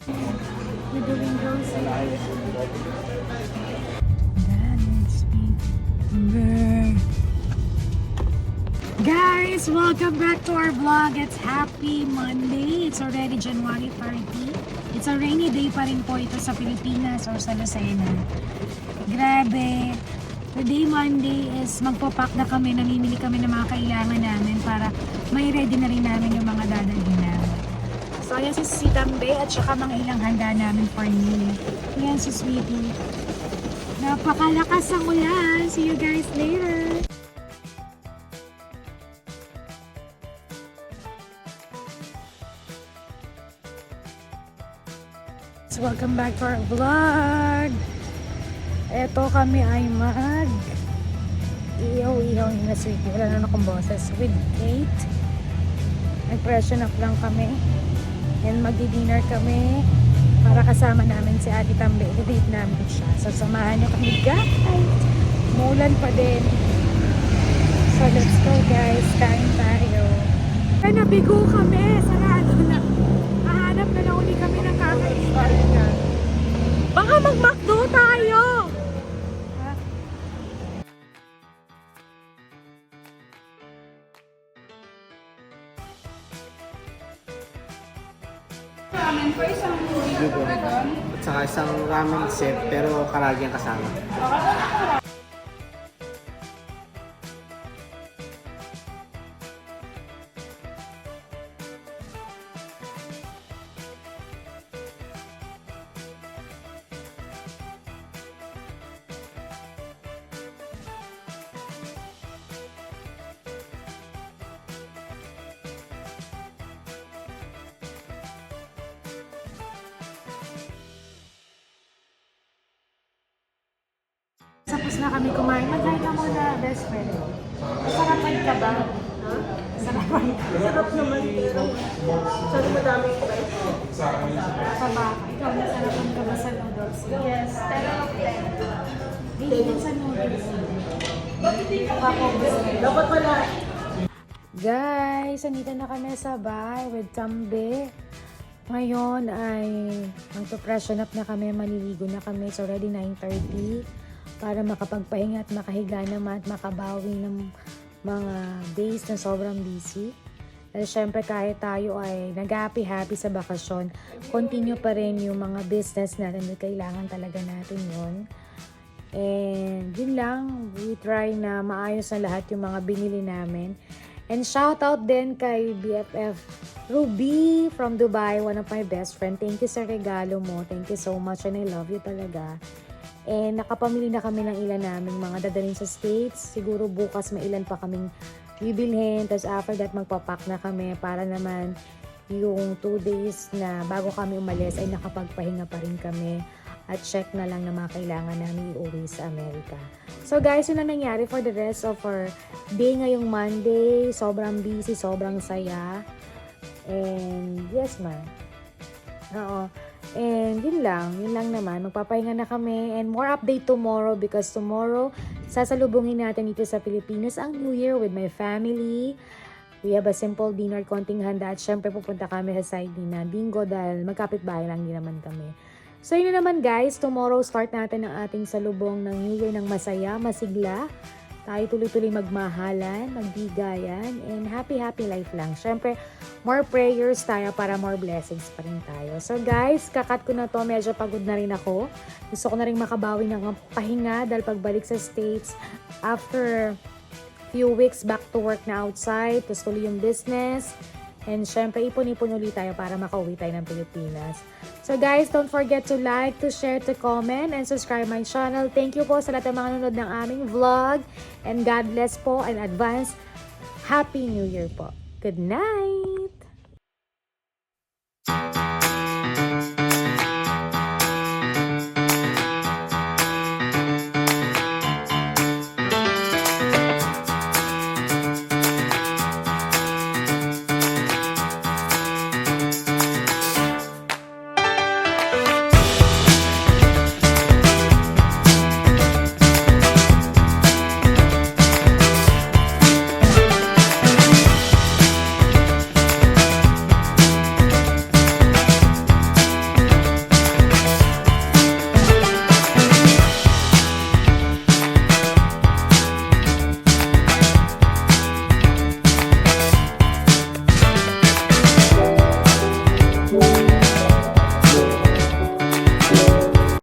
With the windows. Guys, welcome back to our vlog. It's happy Monday. It's already January 30. It's a rainy day pa rin po ito sa Pilipinas or sa Lucena. Grabe. Today Monday is magpapak na kami, namimili kami ng mga kailangan namin para may ready na rin namin yung mga dadalhin namin. So ayan si Tambe at saka mga ilang handa namin for New Year. Ayan si Sweetie. Napakalakas ang ulan. See you guys later. So welcome back to our vlog. Eto kami ay mag ihaw-ihaw ni na Sweetie. Wala na akong boses. With Kate. Nag-freshen up lang kami. And magdi-dinner kami para kasama namin si Ate Tambe. I-date namin siya. So samahan niyo kami guys. Mulan pa din. So let's go guys. Kain tayo. Ay nabigo kami. Sarado na. Hahanap na lang ulit kami ng kakain. Baka mag-McDo tayo. Ramen po, isang dragon. At saka isang ramen set pero karagi ang kasama. Tapos na kami kumain. Mag-try ka muna, best friend. Sarapan ka ba? Ha? Sarapan. Sarap naman dito. Sorry, madami ko kayo. Sa baka. Ikaw, nasarapan ka ba sa noodles? Yes, pero Hindi din sa noodles. bakit di ka Papobos na. dapat wala. Guys, andito na kami sa bahay with Tambe. Ngayon ay magpa-freshen up na kami, maliligo na kami. It's already 9:30 para makapagpahinga at makahiga naman at makabawi ng mga days na sobrang busy. Dahil syempre kahit tayo ay nag-happy-happy sa bakasyon, continue pa rin yung mga business natin na kailangan talaga natin yun. And yun lang, we try na maayos na lahat yung mga binili namin. And shout out din kay BFF Ruby from Dubai, one of my best friend. Thank you sa regalo mo. Thank you so much and I love you talaga. And nakapamili na kami ng ilan naming mga dadalhin sa States. Siguro bukas may ilan pa kaming bibilhin. Tapos after that magpapak na kami para naman yung 2 days na bago kami umalis ay nakapagpahinga pa rin kami. At check na lang na mga kailangan namin iuwi sa Amerika. So guys, yun ang nangyari for the rest of our day ngayong Monday. Sobrang busy, sobrang saya. And yes ma. Oo. And yun lang naman. Magpapahinga na kami and more update tomorrow because tomorrow sasalubungin natin dito sa Pilipinas ang New Year with my family. We have a simple dinner, konting handa at syempre pupunta kami sa side ni na bingo dahil magkapit-bahay lang din naman kami. So yun na naman guys, tomorrow start natin ang ating salubong ng New Year ng masaya, masigla. Tayo tuloy-tuloy magmahalan, magbigayan, and happy life lang. Syempre, more prayers tayo para more blessings pa rin tayo. So guys, kakat ko na to, medyo pagod na rin ako. Gusto ko na rin makabawi ng pahinga dahil pagbalik sa States, after few weeks back to work na outside, tapos tuloy yung business. And syempre, ipon-ipon ulit tayo para makauwi tayo ng Pilipinas. So guys, don't forget to like, to share, to comment, and subscribe my channel. Thank you po sa lahat ng mga nanonood ng aming vlog. And God bless po and advance Happy New Year po. Good night!